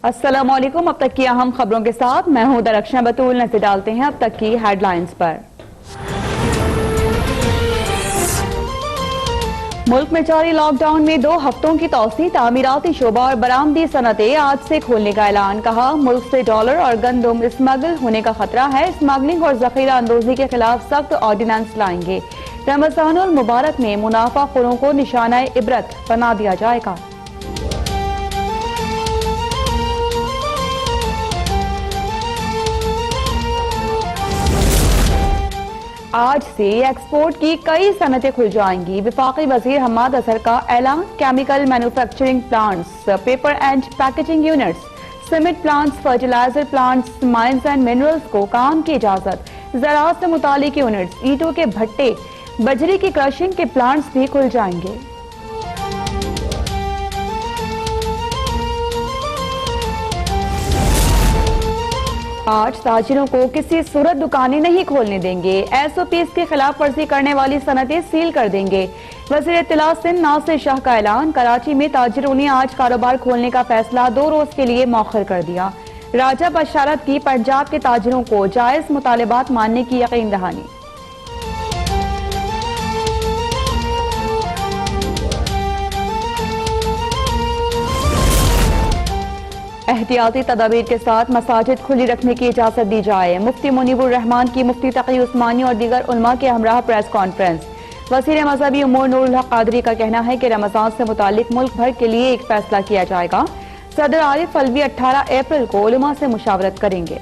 السلام علیکم، اب تک کی اہم خبروں کے ساتھ میں ہوں درخشاں بطول۔ نظر ڈالتے ہیں اب تک کی ہیڈ لائنز پر۔ ملک میں جاری لاک ڈاؤن میں 2 ہفتوں کی توسیع، تعمیراتی شعبہ اور برآمدی صنعتیں آج سے کھولنے کا اعلان۔ کہا ملک سے ڈالر اور گندم اسمگل ہونے کا خطرہ ہے، اسمگلنگ اور ذخیرہ اندوزی کے خلاف سخت آرڈیننس لائیں گے۔ رمضان المبارک میں منافع خوروں کو نشانہ عبرت بنا دیا جائے گا۔ آج سے ایکسپورٹ کی کئی صنعتیں کھل جائیں گی، وفاقی وزیر حماد اظہر کا اعلان۔ Chemical manufacturing plants, paper and packaging units, cement plants, fertilizer plants, mines and minerals کو کام کی اجازت۔ زراعت سے متعلق یونٹس، اینٹوں کے بھٹے، بجری کی کرشنگ کے پلانٹس بھی کھل جائیں گے۔ آج تاجروں کو کسی صورت دکانیں نہیں کھولنے دیں گے، ایس او پیز کی خلاف ورزی کرنے والی صنعتیں سیل کر دیں گے۔ وزیر اطلاع سندھ ناصر شاہ کا اعلان۔ کراچی میں تاجروں نے آج کاروبار کھولنے کا فیصلہ 2 روز کے لیے مؤخر کر دیا۔ راجہ بشارت کی پنجاب کے تاجروں کو جائز مطالبات ماننے کی یقین دہانی۔ احتیاطی تدابیر کے ساتھ مساجد کھلی رکھنے کی اجازت دی جائے۔ مفتی منیب الرحمان کی مفتی تقی عثمانی اور دیگر علماء کے ہمراہ پریس کانفرنس۔ وزیر مذہبی امور نور الحق قادری کا کہنا ہے کہ رمضان سے متعلق ملک بھر کے لیے ایک فیصلہ کیا جائے گا۔ صدر عارف الوی 18 اپریل کو علماء سے مشاورت کریں گے۔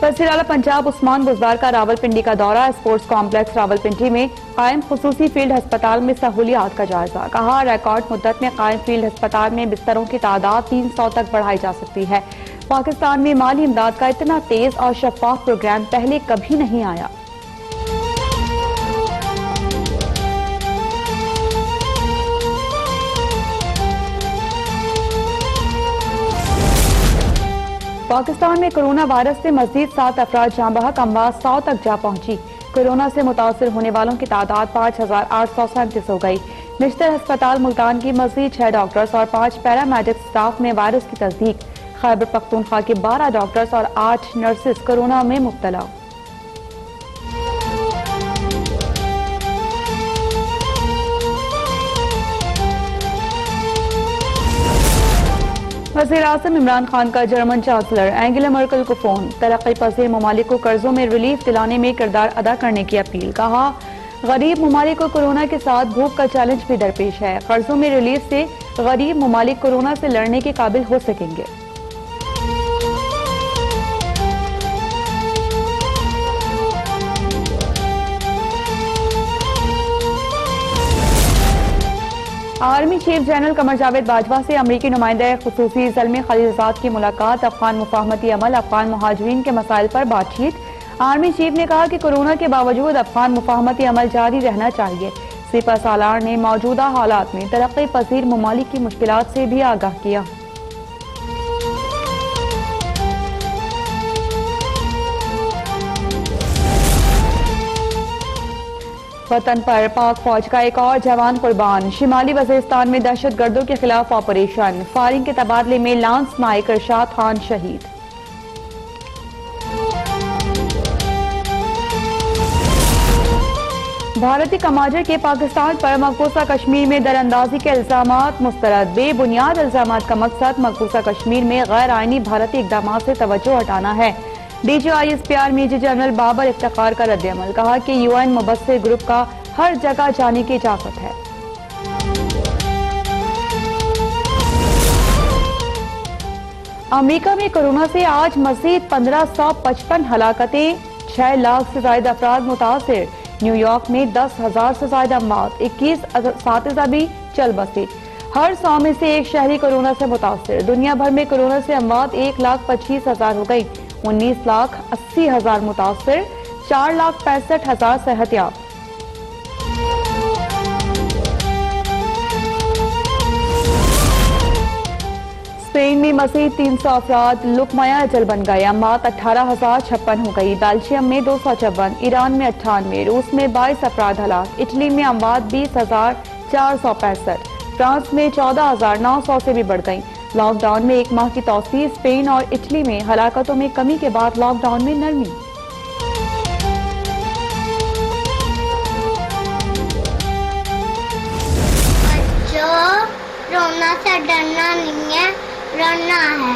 وزیر اعلیٰ پنجاب عثمان بزدار کا راولپنڈی کا دورہ۔ اسپورٹس کمپلیکس راولپنڈی میں قائم خصوصی فیلڈ ہسپتال میں سہولیات کا جائزہ۔ کہا ریکارڈ مدت میں قائم فیلڈ ہسپتال میں بستروں کی تعداد 300 تک بڑھائی جا سکتی ہے۔ پاکستان میں مالی امداد کا اتنا تیز اور شفاف پروگرام پہلے کبھی نہیں آیا۔ پاکستان میں کرونا وائرس سے مزید 7 افراد جاں بحق، اموات 100 تک جا پہنچی۔ کرونا سے متاثر ہونے والوں کی تعداد 5837 ہو گئی۔ نشتر ہسپتال ملتان کی مزید 6 ڈاکٹرز اور 5 پیرامیڈک سٹاف میں وائرس کی تصدیق۔ خیبر پختونخوا کے 12 ڈاکٹرز اور 8 نرسز کرونا میں مبتلا۔ وزیر اعظم عمران خان کا جرمن چانسلر اینگلا مرکل کو فون۔ ترقی پذیر ممالک کو قرضوں میں ریلیف دلانے میں کردار ادا کرنے کی اپیل۔ کہا غریب ممالک کو کورونا کے ساتھ بھوک کا چیلنج بھی درپیش ہے، قرضوں میں ریلیف سے غریب ممالک کورونا سے لڑنے کے قابل ہو سکیں گے۔ Army chief general Qamar Javed Bajwa سے امریکی نمائندہ خصوصی زلمے خلیلزاد کی ملاقات۔ افغان مفاہمتی عمل، افغان مہاجرین کے مسائل پر بات چیت۔ آرمی چیف نے کہا کہ کورونا کے باوجود افغان مفاہمتی عمل جاری رہنا چاہیے۔ سپہ سالار نے موجودہ حالات میں ترقی پذیر ممالک کی مشکلات سے بھی آگاہ کیا۔ وطن پر پاک فوج کا ایک اور جوان قربان۔ شمالی وزیرستان میں دہشت گردوں کے خلاف آپریشن، فائرنگ کے تبادلے میں لانس نائک ارشاد خان شہید۔ بھارتی کمانڈر کے پاکستان پر مقبوضہ کشمیر میں دراندازی کے الزامات مسترد۔ بے بنیاد الزامات کا مقصد مقبوضہ کشمیر میں غیر آئینی بھارتی اقدامات سے توجہ ہٹانا ہے۔ D G I S P R major general Babar Iftikhar کا رد عمل۔ کہا کہ یو این مبصر گروپ کا ہر جگہ جانے کی اجازت ہے۔ امریکہ میں کورونا سے آج مزید 1555 ہلاکتیں، 6 لاکھ سے زائد افراد متاثر۔ نیو یارک میں 10,000 سے زائد اموات، 21 اساتذہ بھی چل بسے۔ ہر 100 میں سے ایک شہری کورونا سے متاثر۔ دنیا بھر میں کورونا سے اموات 1,25,000 ہو گئی، 19,80,000 متاثر، 4,65,000 صحت یاب۔ اسپین میں مزید 300 افراد لقمۂ اجل بن گئے، اموات 18,056 ہو گئی، بیلجیم میں 254، ایران میں 98، روس میں 22 افراد ہلاک، اٹلی میں اموات 20,465، فرانس میں 14,900 سے بھی بڑھ گئیں۔ لاک ڈاؤن میں ایک ماہ کی توسیع، اسپین اور اٹلی میں ہلاکتوں میں کمی کے بعد لاک ڈاؤن میں نرمی۔ رونا سے ڈرنا نہیں ہے، رڑنا ہے۔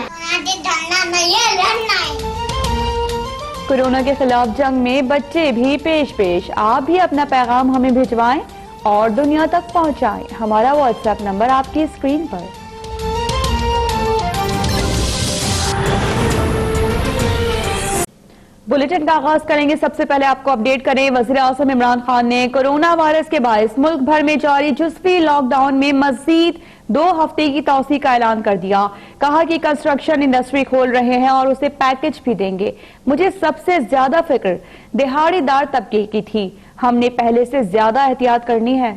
ڈرنا نہیں ہے، رڑنا ہے۔ کورونا کے خلاف جنگ میں بچے بھی پیش۔ آپ بھی اپنا پیغام ہمیں بھجوائیں اور دنیا تک پہنچائیں۔ ہمارا واٹس ایپ نمبر آپ کی اسکرین پر۔ بلیٹن کا آغاز کریں گے، سب سے پہلے آپ کو اپڈیٹ کریں۔ وزیر اعظم عمران خان نے کورونا وائرس کے باعث ملک بھر میں جاری جزوی لاک ڈاؤن میں مزید 2 ہفتے کی توسیع کا اعلان کر دیا۔ کہا کہ کنسٹرکشن انڈسٹری کھول رہے ہیں اور اسے پیکج بھی دیں گے۔ مجھے سب سے زیادہ فکر دہاڑی دار طبقے کی تھی، ہم نے پہلے سے زیادہ احتیاط کرنی ہے۔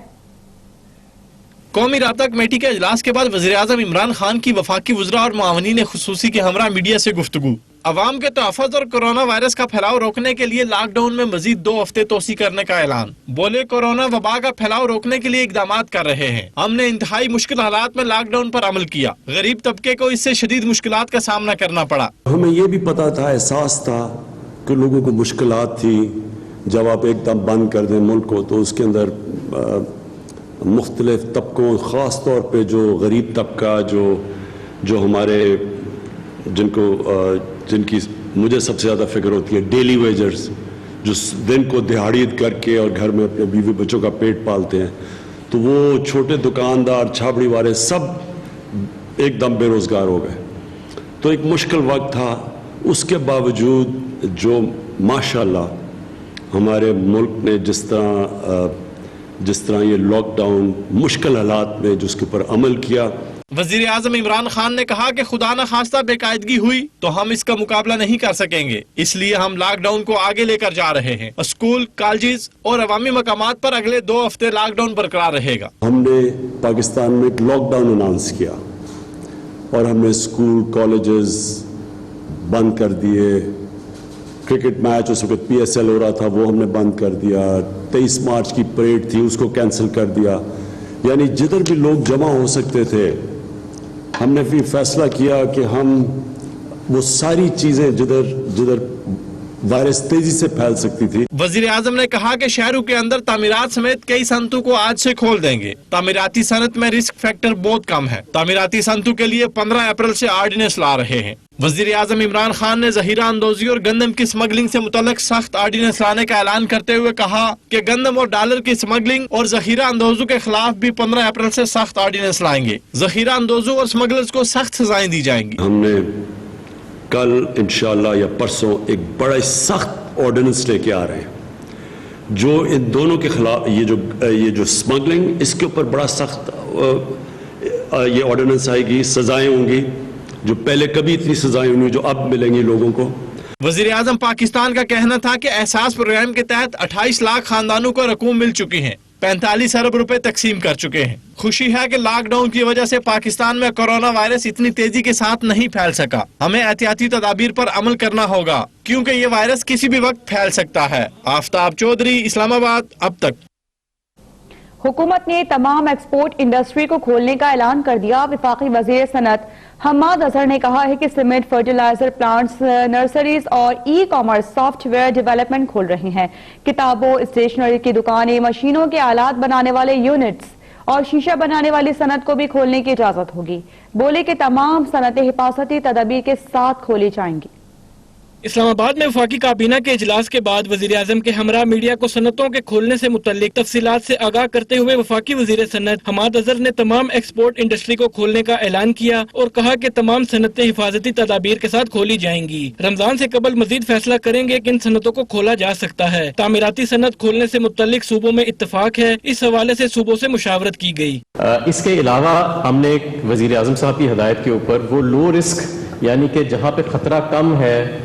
قومی رابطہ کمیٹی کے اجلاس کے بعد وزیر اعظم عمران خان کی وفاقی وزراء اور معاونین خصوصی کے ہمراہ میڈیا سے گفتگو۔ عوام کے تحفظ اور کورونا وائرس کا پھیلاؤ روکنے کے لیے لاک ڈاؤن میں مزید 2 ہفتے توسیع کرنے کا اعلان۔ بولے کورونا وبا کا پھیلاؤ روکنے کے لیے اقدامات کر رہے ہیں، ہم نے انتہائی مشکل حالات میں لاک ڈاؤن پر عمل کیا، غریب طبقے کو اس سے شدید مشکلات کا سامنا کرنا پڑا۔ ہمیں یہ بھی پتا تھا، احساس تھا کہ لوگوں کو مشکلات تھی، جب آپ ایک دم بند کر دیں ملک کو تو اس کے اندر مختلف طبقوں، خاص طور پہ جو غریب طبقہ جو ہمارے جن کی مجھے سب سے زیادہ فکر ہوتی ہے، ڈیلی ویجرز، جو دن کو دہاڑی کر کے اور گھر میں اپنے بیوی بچوں کا پیٹ پالتے ہیں، تو وہ چھوٹے دکاندار، چھاپڑی والے سب ایک دم بے روزگار ہو گئے۔ تو ایک مشکل وقت تھا، اس کے باوجود جو ماشاءاللہ ہمارے ملک نے جس طرح یہ لاک ڈاؤن مشکل حالات میں جو اس کے اوپر عمل کیا۔ وزیر اعظم عمران خان نے کہا کہ خدا نہ خواستہ بے قاعدگی ہوئی تو ہم اس کا مقابلہ نہیں کر سکیں گے، اس لیے ہم لاک ڈاؤن کو آگے لے کر جا رہے ہیں۔ اسکول، کالجز اور عوامی مقامات پر اگلے 2 ہفتے لاک ڈاؤن برقرار رہے گا۔ ہم نے پاکستان میں ایک لاک ڈاؤن اناؤنس کیا اور ہم نے اسکول، کالجز بند کر دیے۔ کرکٹ میچ اس وقت PSL ہو رہا تھا، وہ ہم نے بند کر دیا۔ 23 مارچ کی پریڈ تھی، اس کو کینسل کر دیا۔ یعنی جدھر بھی لوگ جمع ہو سکتے تھے، ہم نے بھی فیصلہ کیا کہ ہم وہ ساری چیزیں جدھر وائرس تیزی سے پھیل سکتی تھی۔ وزیر اعظم نے کہا کہ شہروں کے اندر تعمیرات سمیت کئی صنعتوں کو آج سے کھول دیں گے۔ تعمیراتی صنعت میں رسک فیکٹر بہت کم ہے، تعمیراتی صنعتوں کے لیے 15 اپریل سے آرڈیننس لا رہے ہیں۔ وزیر اعظم عمران خان نے ذخیرہ اندوزی اور گندم کی سمگلنگ سے متعلق سخت آرڈیننس لانے کا اعلان کرتے ہوئے کہا کہ گندم اور ڈالر کی سمگلنگ اور ذخیرہ اندوزوں کے خلاف بھی 15 اپریل سے سخت آرڈیننس لائیں گے۔ ذخیرہ اندوزوں اور سمگلرز کو سخت سزائیں دی جائیں گی۔ ہم نے کل انشاءاللہ یا پرسوں ایک بڑا سخت آرڈیننس لے کے آ رہے ہیں جو ان دونوں کے خلاف، یہ جو سمگلنگ، اس کے اوپر بڑا سخت یہ آرڈیننس آئے گی، سزائیں ہوں گی جو پہلے کبھی اتنی سزائیں ہوں گی جو اب ملیں گی لوگوں کو۔ وزیر اعظم پاکستان کا کہنا تھا کہ احساس پروگرام کے تحت 28 لاکھ خاندانوں کو رقوم مل چکی ہیں، 45 ارب روپے تقسیم کر چکے ہیں۔ خوشی ہے کہ لاک ڈاؤن کی وجہ سے پاکستان میں کورونا وائرس اتنی تیزی کے ساتھ نہیں پھیل سکا۔ ہمیں احتیاطی تدابیر پر عمل کرنا ہوگا کیونکہ یہ وائرس کسی بھی وقت پھیل سکتا ہے۔ آفتاب چودھری، اسلام آباد، اب تک۔ حکومت نے تمام ایکسپورٹ انڈسٹری کو کھولنے کا اعلان کر دیا۔ وفاقی وزیر صنعت حماد اظہر نے کہا ہے کہ سیمنٹ، فرٹیلائزر پلانٹس، نرسریز اور e commerce soft where development کھول رہے ہیں۔ کتابوں، اسٹیشنری کی دکانیں، مشینوں کے آلات بنانے والے یونٹس اور شیشہ بنانے والی صنعت کو بھی کھولنے کی اجازت ہوگی۔ بولے کہ تمام صنعتیں حفاظتی تدابیر کے ساتھ کھولی جائیں گی۔ اسلام آباد میں وفاقی کابینہ کے اجلاس کے بعد وزیر اعظم کے ہمراہ میڈیا کو صنعتوں کے کھولنے سے متعلق تفصیلات سے آگاہ کرتے ہوئے وفاقی وزیر صنعت حماد اظہر نے تمام ایکسپورٹ انڈسٹری کو کھولنے کا اعلان کیا اور کہا کہ تمام صنعتیں حفاظتی تدابیر کے ساتھ کھولی جائیں گی۔ رمضان سے قبل مزید فیصلہ کریں گے کہ ان صنعتوں کو کھولا جا سکتا ہے۔ تعمیراتی صنعت کھولنے سے متعلق صوبوں میں اتفاق ہے، اس حوالے سے صوبوں سے مشاورت کی گئی۔ اس کے علاوہ ہم نے وزیر اعظم صاحب کی ہدایت کے اوپر وہ لو رسک، یعنی کہ جہاں پہ خطرہ کم ہے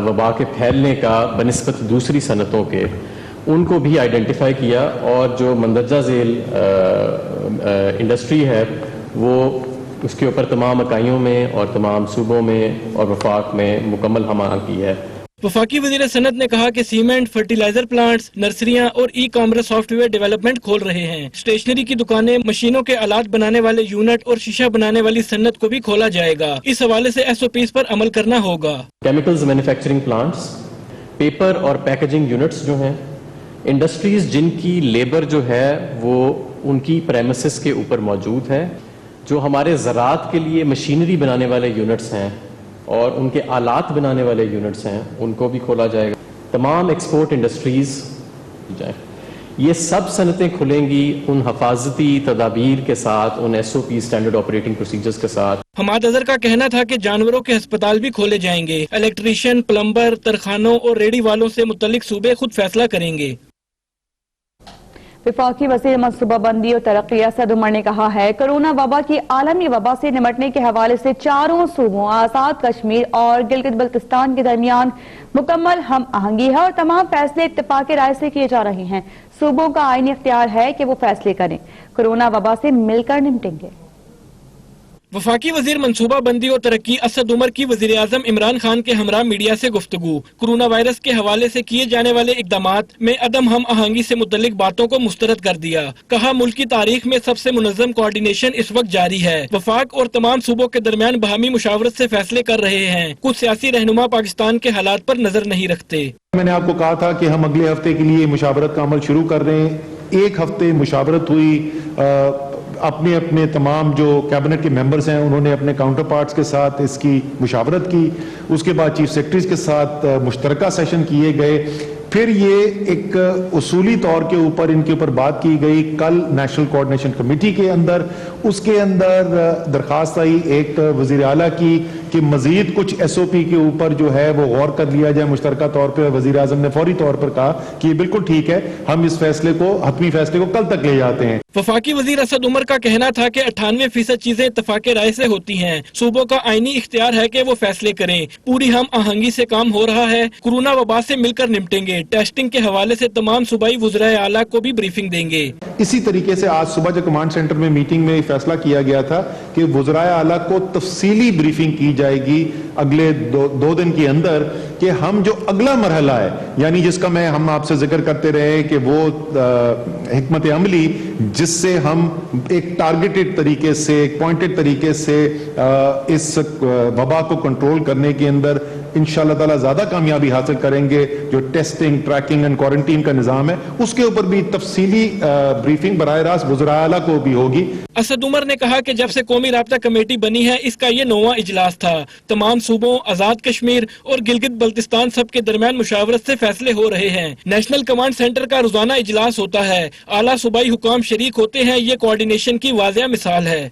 وبا کے پھیلنے کا بنسبت دوسری صنعتوں کے، ان کو بھی آئیڈینٹیفائی کیا اور جو مندرجہ ذیل انڈسٹری ہے وہ اس کے اوپر تمام اکائیوں میں اور تمام صوبوں میں اور وفاق میں مکمل ہم آہنگ کی ہے۔ وفاقی وزیر صنعت نے کہا کہ سیمنٹ، فرٹیلائزر پلانٹس، نرسریاں اور e commerce soft where development کھول رہے ہیں۔ اسٹیشنری کی دکانیں، مشینوں کے آلات بنانے والے یونٹ اور شیشہ بنانے والی صنعت کو بھی کھولا جائے گا۔ اس حوالے سے SOPs پر عمل کرنا ہوگا۔ کیمیکلز مینوفیکچرنگ پلانٹس، پیپر اور پیکیجنگ یونٹس جو ہیں، انڈسٹریز جن کی لیبر جو ہے وہ ان کی پریمسز کے اوپر موجود ہے، جو ہمارے زراعت کے لیے مشینری بنانے والے یونٹس ہیں اور ان کے آلات بنانے والے یونٹس ہیں، ان کو بھی کھولا جائے گا۔ تمام ایکسپورٹ انڈسٹریز جائیں، یہ سب صنعتیں کھلیں گی ان حفاظتی تدابیر کے ساتھ، ان SOP اسٹینڈرڈ آپریٹنگ پروسیجرز کے ساتھ۔ حماد اظہر کا کہنا تھا کہ جانوروں کے ہسپتال بھی کھولے جائیں گے۔ الیکٹریشین، پلمبر، ترخانوں اور ریڑھی والوں سے متعلق صوبے خود فیصلہ کریں گے۔ وفاقی وزیر منصوبہ بندی اور ترقی اسد عمر نے کہا ہے کرونا وبا کی عالمی وبا سے نمٹنے کے حوالے سے چاروں صوبوں آزاد کشمیر اور گلگت بلتستان کے درمیان مکمل ہم آہنگی ہے اور تمام فیصلے اتفاق رائے سے کیے جا رہے ہیں۔ صوبوں کا آئینی اختیار ہے کہ وہ فیصلے کریں، کرونا وبا سے مل کر نمٹیں گے۔ وفاقی وزیر منصوبہ بندی اور ترقی اسد عمر کی وزیر اعظم عمران خان کے ہمراہ میڈیا سے گفتگو۔ کرونا وائرس کے حوالے سے کیے جانے والے اقدامات میں عدم ہم آہنگی سے متعلق باتوں کو مسترد کر دیا۔ کہا ملک کی تاریخ میں سب سے منظم کوارڈینیشن اس وقت جاری ہے۔ وفاق اور تمام صوبوں کے درمیان باہمی مشاورت سے فیصلے کر رہے ہیں۔ کچھ سیاسی رہنما پاکستان کے حالات پر نظر نہیں رکھتے۔ میں نے آپ کو کہا تھا کہ ہم اگلے ہفتے کے لیے مشاورت کا عمل شروع کر رہے ہیں۔ ایک ہفتے مشاورت ہوئی، اپنے تمام جو کیبنٹ کے ممبرز ہیں انہوں نے اپنے کاؤنٹر پارٹس کے ساتھ اس کی مشاورت کی۔ اس کے بعد چیف سیکرٹریز کے ساتھ مشترکہ سیشن کیے گئے۔ پھر یہ ایک اصولی طور کے اوپر ان کے اوپر بات کی گئی کل نیشنل کوارڈینیشن کمیٹی کے اندر۔ اس کے اندر درخواست آئی ایک وزیر اعلیٰ کی کہ مزید کچھ SOP کے اوپر جو ہے وہ غور کر لیا جائے مشترکہ طور پہ۔ وزیر اعظم نے فوری طور پر کہا کہ یہ بالکل ٹھیک ہے، ہم اس فیصلے کو، حتمی فیصلے کو کل تک لے جاتے ہیں۔ وفاقی وزیر اسد عمر کا کہنا تھا کہ 98% چیزیں اتفاق رائے سے ہوتی ہیں۔ صوبوں کا آئینی اختیار ہے کہ وہ فیصلے کریں۔ پوری ہم آہنگی سے کام ہو رہا ہے۔ کورونا وبا سے مل کر نمٹیں گے۔ ٹیسٹنگ کے حوالے سے تمام صوبائی وزرائے اعلیٰ کو بھی بریفنگ دیں گے۔ اسی طریقے سے آج صبح جو کمانڈ سینٹر میں میٹنگ میں فیصلہ کیا گیا تھا کہ وزرائے اعلیٰ کو تفصیلی بریفنگ کی جائے گی اگلے دو دن کے اندر کہ ہم جو اگلا مرحلہ ہے، یعنی جس کا ہم آپ سے ذکر کرتے رہے کہ وہ حکمت عملی جس سے ہم ایک ٹارگیٹڈ طریقے سے، ایک پوائنٹڈ طریقے سے اس وبا کو کنٹرول کرنے کے اندر انشاءاللہ تعالی زیادہ کامیابی حاصل کریں گے۔ جو ٹیسٹنگ، ٹریکنگ اینڈ کوارنٹین کا نظام ہے اس کے اوپر بھی تفصیلی بریفنگ براہ راست وزرائے اعلیٰ کو بھی ہوگی۔ اسد عمر نے کہا کہ جب سے قومی رابطہ کمیٹی بنی ہے اس کا یہ 9واں اجلاس تھا۔ تمام صوبوں، آزاد کشمیر اور گلگت بلتستان سب کے درمیان مشاورت سے فیصلے ہو رہے ہیں۔ نیشنل کمانڈ سینٹر کا روزانہ اجلاس ہوتا ہے، اعلیٰ صوبائی حکام شریک ہوتے ہیں۔ یہ کوارڈینیشن کی واضح مثال ہے۔